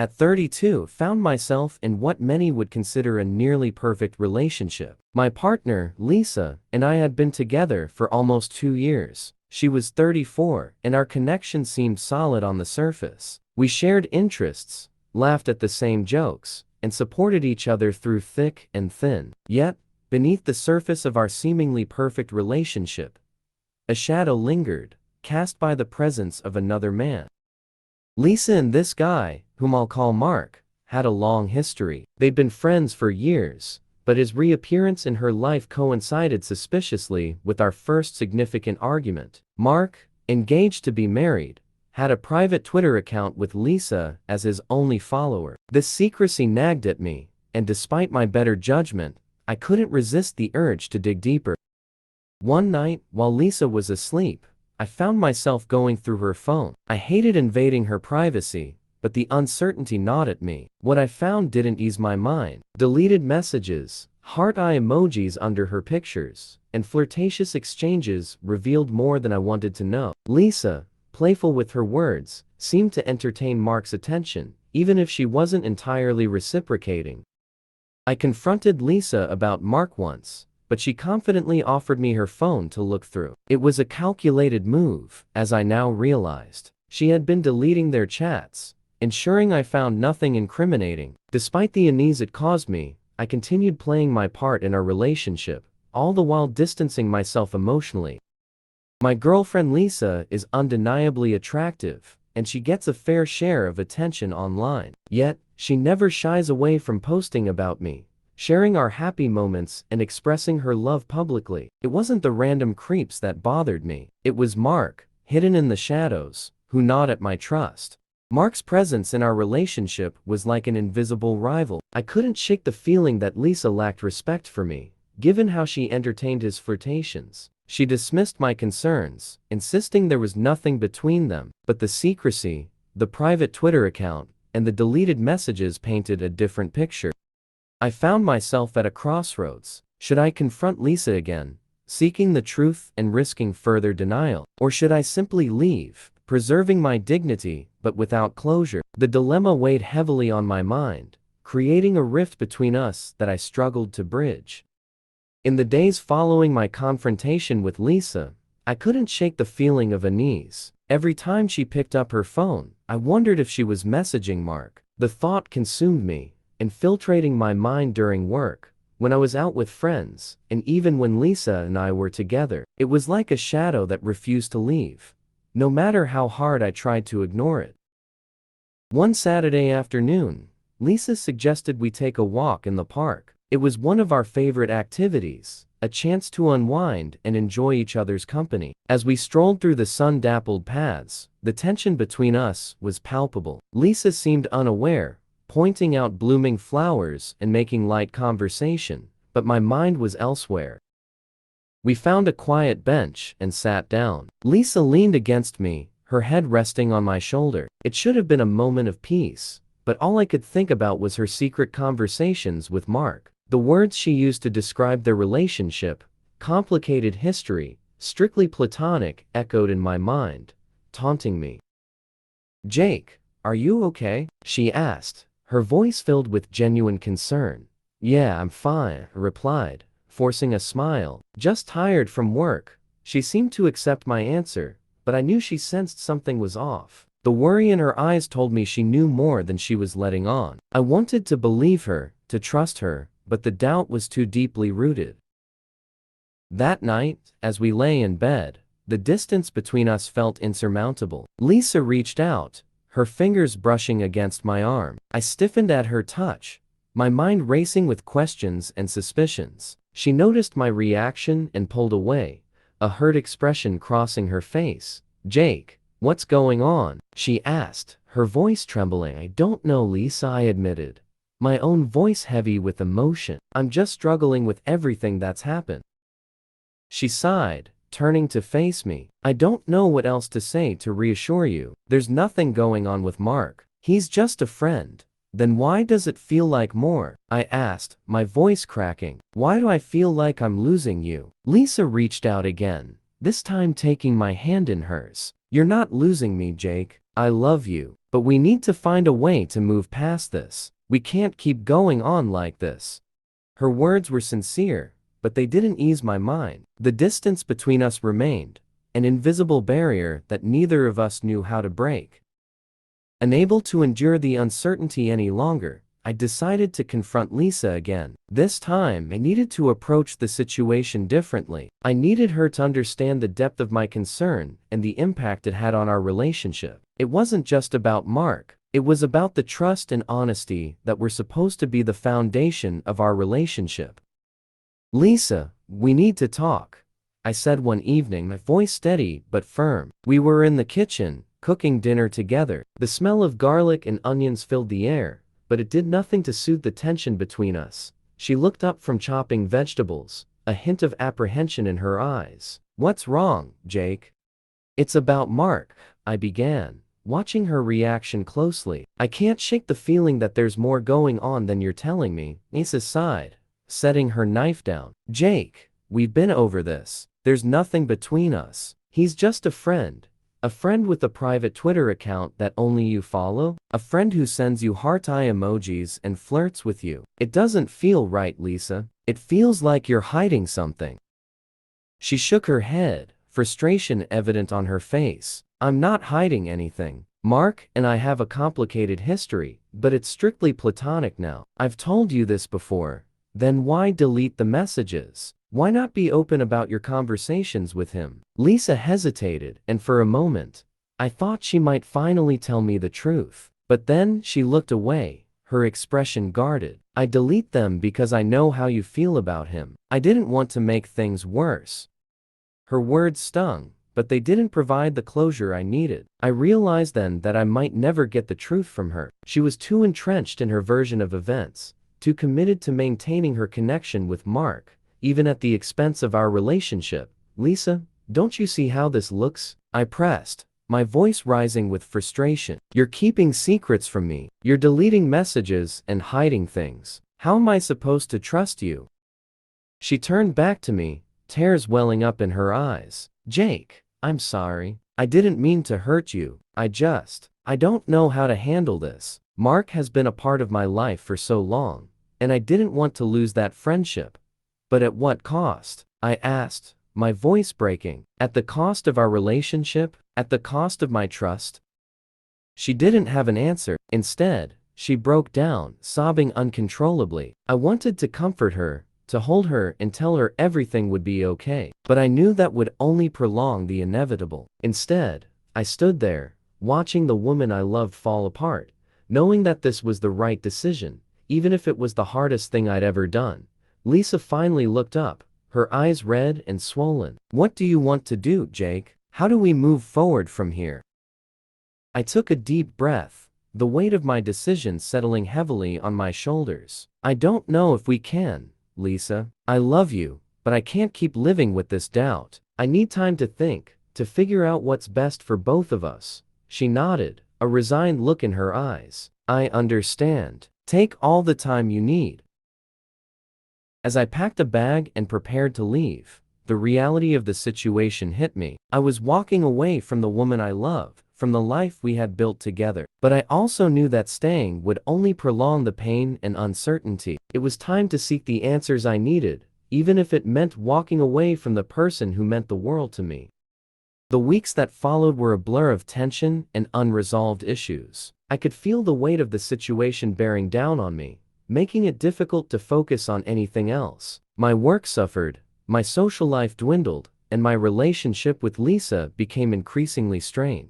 At 32, found myself in what many would consider a nearly perfect relationship. My partner, Lisa, and I had been together for almost 2 years. She was 34, and our connection seemed solid on the surface. We shared interests, laughed at the same jokes, and supported each other through thick and thin. Yet, beneath the surface of our seemingly perfect relationship, a shadow lingered, cast by the presence of another man. Lisa and this guy, whom I'll call Mark, had a long history. They'd been friends for years, but his reappearance in her life coincided suspiciously with our first significant argument. Mark, engaged to be married, had a private Twitter account with Lisa as his only follower. This secrecy nagged at me, and despite my better judgment, I couldn't resist the urge to dig deeper. One night, while Lisa was asleep, I found myself going through her phone. I hated invading her privacy, but the uncertainty gnawed at me. What I found didn't ease my mind. Deleted messages, heart-eye emojis under her pictures, and flirtatious exchanges revealed more than I wanted to know. Lisa, playful with her words, seemed to entertain Mark's attention, even if she wasn't entirely reciprocating. I confronted Lisa about Mark once, but she confidently offered me her phone to look through. It was a calculated move, as I now realized. She had been deleting their chats, ensuring I found nothing incriminating. Despite the unease it caused me, I continued playing my part in our relationship, all the while distancing myself emotionally. My girlfriend Lisa is undeniably attractive, and she gets a fair share of attention online. Yet, she never shies away from posting about me, sharing our happy moments and expressing her love publicly. It wasn't the random creeps that bothered me. It was Mark, hidden in the shadows, who gnawed at my trust. Mark's presence in our relationship was like an invisible rival. I couldn't shake the feeling that Lisa lacked respect for me, given how she entertained his flirtations. She dismissed my concerns, insisting there was nothing between them, but the secrecy, the private Twitter account, and the deleted messages painted a different picture. I found myself at a crossroads. Should I confront Lisa again, seeking the truth and risking further denial? Or should I simply leave, preserving my dignity, but without closure? The dilemma weighed heavily on my mind, creating a rift between us that I struggled to bridge. In the days following my confrontation with Lisa, I couldn't shake the feeling of unease. Every time she picked up her phone, I wondered if she was messaging Mark. The thought consumed me, infiltrating my mind during work, when I was out with friends, and even when Lisa and I were together. It was like a shadow that refused to leave, no matter how hard I tried to ignore it. One Saturday afternoon, Lisa suggested we take a walk in the park. It was one of our favorite activities, a chance to unwind and enjoy each other's company. As we strolled through the sun-dappled paths, the tension between us was palpable. Lisa seemed unaware, pointing out blooming flowers and making light conversation, but my mind was elsewhere. We found a quiet bench and sat down. Lisa leaned against me, her head resting on my shoulder. It should have been a moment of peace, but all I could think about was her secret conversations with Mark. The words she used to describe their relationship, complicated history, strictly platonic, echoed in my mind, taunting me. "Jake, are you okay?" she asked, her voice filled with genuine concern. "Yeah, I'm fine," I replied, forcing a smile. "Just tired from work." She seemed to accept my answer, but I knew she sensed something was off. The worry in her eyes told me she knew more than she was letting on. I wanted to believe her, to trust her, but the doubt was too deeply rooted. That night, as we lay in bed, the distance between us felt insurmountable. Lisa reached out, her fingers brushing against my arm. I stiffened at her touch, my mind racing with questions and suspicions. She noticed my reaction and pulled away, a hurt expression crossing her face. "Jake, what's going on?" she asked, her voice trembling. "I don't know, Lisa," I admitted, my own voice heavy with emotion. "I'm just struggling with everything that's happened." She sighed, turning to face me. "I don't know what else to say to reassure you. There's nothing going on with Mark. He's just a friend." "Then why does it feel like more?" I asked, my voice cracking. "Why do I feel like I'm losing you?" Lisa reached out again, this time taking my hand in hers. "You're not losing me, Jake. I love you." But we need to find a way to move past this. We can't keep going on like this. Her words were sincere, but they didn't ease my mind. The distance between us remained, an invisible barrier that neither of us knew how to break. Unable to endure the uncertainty any longer, I decided to confront Lisa again. This time, I needed to approach the situation differently. I needed her to understand the depth of my concern and the impact it had on our relationship. It wasn't just about Mark. It was about the trust and honesty that were supposed to be the foundation of our relationship. "Lisa, we need to talk," I said one evening, my voice steady but firm. We were in the kitchen, cooking dinner together. The smell of garlic and onions filled the air, but it did nothing to soothe the tension between us. She looked up from chopping vegetables, a hint of apprehension in her eyes. "What's wrong, Jake?" "It's about Mark," I began, watching her reaction closely. "I can't shake the feeling that there's more going on than you're telling me." Lisa sighed, setting her knife down. "Jake, we've been over this. There's nothing between us. He's just a friend. A friend with a private Twitter account that only you follow? A friend who sends you heart eye emojis and flirts with you. It doesn't feel right, Lisa. It feels like you're hiding something." She shook her head, frustration evident on her face. "I'm not hiding anything. Mark and I have a complicated history, but it's strictly platonic now. I've told you this before. Then why delete the messages? Why not be open about your conversations with him?" Lisa hesitated, and for a moment, I thought she might finally tell me the truth. But then she looked away, her expression guarded. "I delete them because I know how you feel about him. I didn't want to make things worse." Her words stung, but they didn't provide the closure I needed. I realized then that I might never get the truth from her. She was too entrenched in her version of events, too committed to maintaining her connection with Mark, even at the expense of our relationship. "Lisa, don't you see how this looks?" I pressed, my voice rising with frustration. "You're keeping secrets from me. You're deleting messages and hiding things. How am I supposed to trust you?" She turned back to me, tears welling up in her eyes. "Jake, I'm sorry. I didn't mean to hurt you. I don't know how to handle this. Mark has been a part of my life for so long, and I didn't want to lose that friendship. But at what cost?" I asked, my voice breaking. "At the cost of our relationship? At the cost of my trust?" She didn't have an answer. Instead, she broke down, sobbing uncontrollably. I wanted to comfort her, to hold her and tell her everything would be okay. But I knew that would only prolong the inevitable. Instead, I stood there, watching the woman I loved fall apart, knowing that this was the right decision, even if it was the hardest thing I'd ever done. Lisa finally looked up, her eyes red and swollen. "What do you want to do, Jake? How do we move forward from here?" I took a deep breath, the weight of my decision settling heavily on my shoulders. "I don't know if we can, Lisa. I love you, but I can't keep living with this doubt. I need time to think, to figure out what's best for both of us." She nodded, a resigned look in her eyes. "I understand. Take all the time you need." As I packed a bag and prepared to leave, the reality of the situation hit me. I was walking away from the woman I loved, from the life we had built together. But I also knew that staying would only prolong the pain and uncertainty. It was time to seek the answers I needed, even if it meant walking away from the person who meant the world to me. The weeks that followed were a blur of tension and unresolved issues. I could feel the weight of the situation bearing down on me, making it difficult to focus on anything else. My work suffered, my social life dwindled, and my relationship with Lisa became increasingly strained.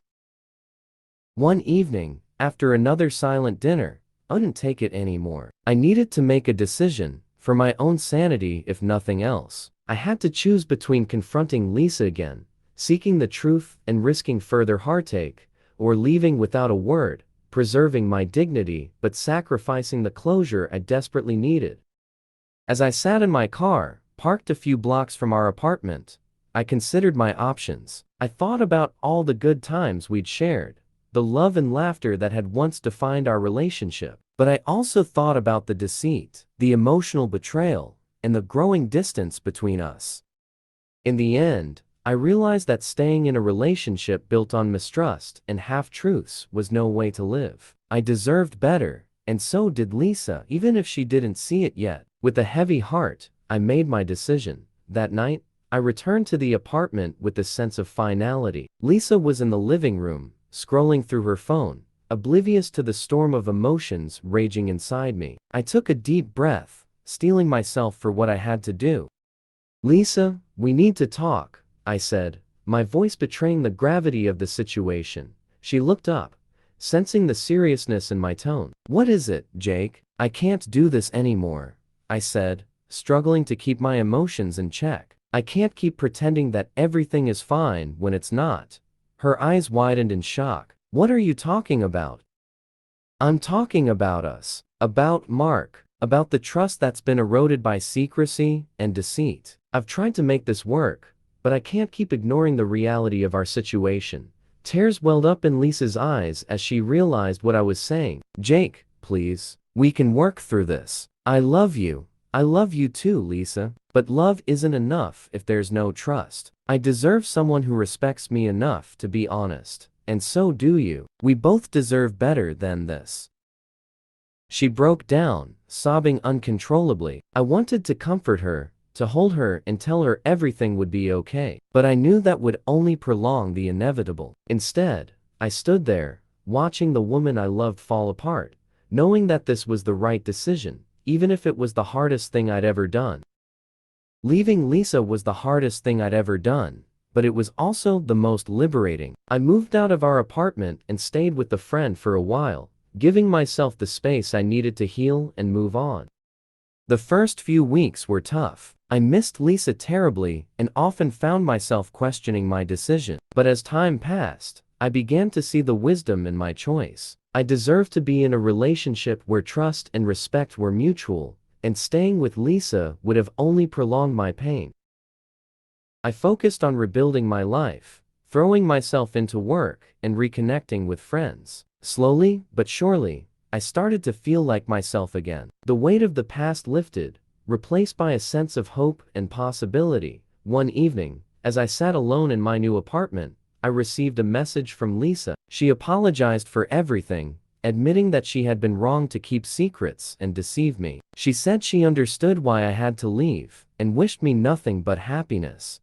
One evening, after another silent dinner, I couldn't take it anymore. I needed to make a decision, for my own sanity if nothing else. I had to choose between confronting Lisa again, seeking the truth and risking further heartache, or leaving without a word, preserving my dignity but sacrificing the closure I desperately needed. As I sat in my car, parked a few blocks from our apartment, I considered my options. I thought about all the good times we'd shared, the love and laughter that had once defined our relationship. But I also thought about the deceit, the emotional betrayal, and the growing distance between us. In the end, I realized that staying in a relationship built on mistrust and half-truths was no way to live. I deserved better, and so did Lisa, even if she didn't see it yet. With a heavy heart, I made my decision. That night, I returned to the apartment with a sense of finality. Lisa was in the living room, scrolling through her phone, oblivious to the storm of emotions raging inside me. I took a deep breath, steeling myself for what I had to do. "Lisa, we need to talk," I said, my voice betraying the gravity of the situation. She looked up, sensing the seriousness in my tone. "What is it, Jake?" "I can't do this anymore," I said, struggling to keep my emotions in check. "I can't keep pretending that everything is fine when it's not." Her eyes widened in shock. "What are you talking about?" "I'm talking about us. About Mark. About the trust that's been eroded by secrecy and deceit. I've tried to make this work, but I can't keep ignoring the reality of our situation." Tears welled up in Lisa's eyes as she realized what I was saying. "Jake, please. We can work through this. I love you. I love you too, Lisa. But love isn't enough if there's no trust. I deserve someone who respects me enough to be honest. And so do you. We both deserve better than this." She broke down, sobbing uncontrollably. I wanted to comfort her, to hold her and tell her everything would be okay. But I knew that would only prolong the inevitable. Instead, I stood there, watching the woman I loved fall apart, knowing that this was the right decision, even if it was the hardest thing I'd ever done. Leaving Lisa was the hardest thing I'd ever done, but it was also the most liberating. I moved out of our apartment and stayed with a friend for a while, giving myself the space I needed to heal and move on. The first few weeks were tough. I missed Lisa terribly and often found myself questioning my decision. But as time passed, I began to see the wisdom in my choice. I deserved to be in a relationship where trust and respect were mutual, and staying with Lisa would have only prolonged my pain. I focused on rebuilding my life, throwing myself into work and reconnecting with friends. Slowly but surely, I started to feel like myself again. The weight of the past lifted, replaced by a sense of hope and possibility. One evening, as I sat alone in my new apartment, I received a message from Lisa. She apologized for everything, admitting that she had been wrong to keep secrets and deceive me. She said she understood why I had to leave, and wished me nothing but happiness.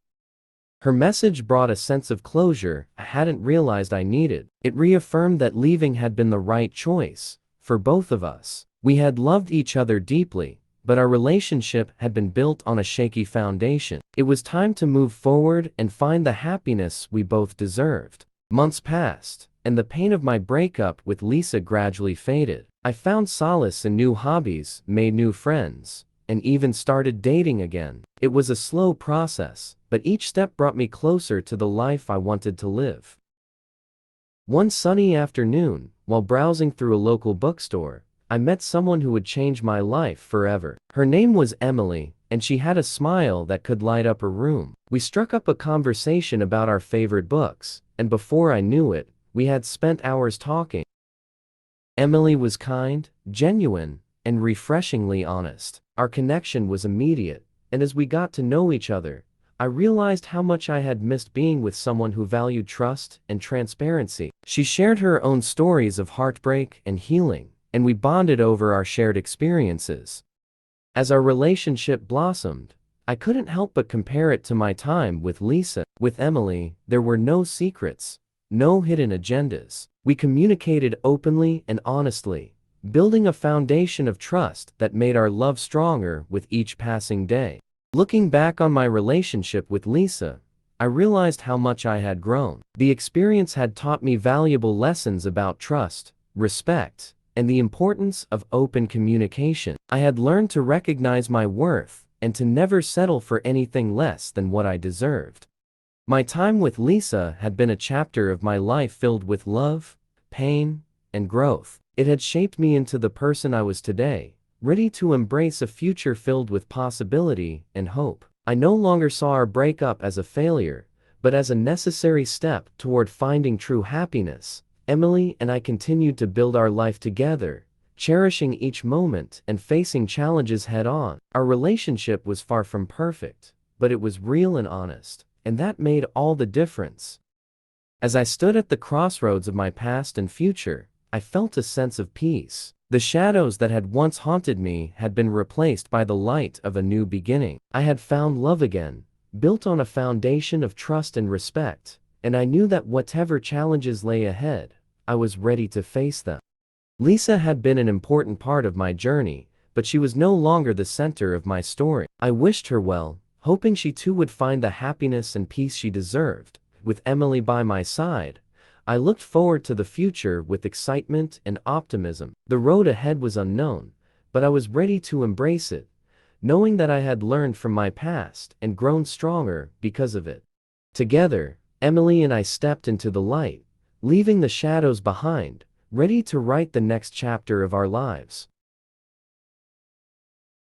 Her message brought a sense of closure I hadn't realized I needed. It reaffirmed that leaving had been the right choice, for both of us. We had loved each other deeply, but our relationship had been built on a shaky foundation. It was time to move forward and find the happiness we both deserved. Months passed, and the pain of my breakup with Lisa gradually faded. I found solace in new hobbies, made new friends, and even started dating again. It was a slow process, but each step brought me closer to the life I wanted to live. One sunny afternoon, while browsing through a local bookstore, I met someone who would change my life forever. Her name was Emily, and she had a smile that could light up a room. We struck up a conversation about our favorite books, and before I knew it, we had spent hours talking. Emily was kind, genuine, and refreshingly honest. Our connection was immediate, and as we got to know each other, I realized how much I had missed being with someone who valued trust and transparency. She shared her own stories of heartbreak and healing, and we bonded over our shared experiences. As our relationship blossomed, I couldn't help but compare it to my time with Lisa. With Emily, there were no secrets, no hidden agendas. We communicated openly and honestly, building a foundation of trust that made our love stronger with each passing day. Looking back on my relationship with Lisa, I realized how much I had grown. The experience had taught me valuable lessons about trust, respect, and the importance of open communication. I had learned to recognize my worth and to never settle for anything less than what I deserved. My time with Lisa had been a chapter of my life filled with love, pain, and growth. It had shaped me into the person I was today, ready to embrace a future filled with possibility and hope. I no longer saw our breakup as a failure, but as a necessary step toward finding true happiness. Emily and I continued to build our life together, cherishing each moment and facing challenges head on. Our relationship was far from perfect, but it was real and honest, and that made all the difference. As I stood at the crossroads of my past and future, I felt a sense of peace. The shadows that had once haunted me had been replaced by the light of a new beginning. I had found love again, built on a foundation of trust and respect, and I knew that whatever challenges lay ahead, I was ready to face them. Lisa had been an important part of my journey, but she was no longer the center of my story. I wished her well, hoping she too would find the happiness and peace she deserved. With Emily by my side, I looked forward to the future with excitement and optimism. The road ahead was unknown, but I was ready to embrace it, knowing that I had learned from my past and grown stronger because of it. Together, Emily and I stepped into the light, leaving the shadows behind, ready to write the next chapter of our lives.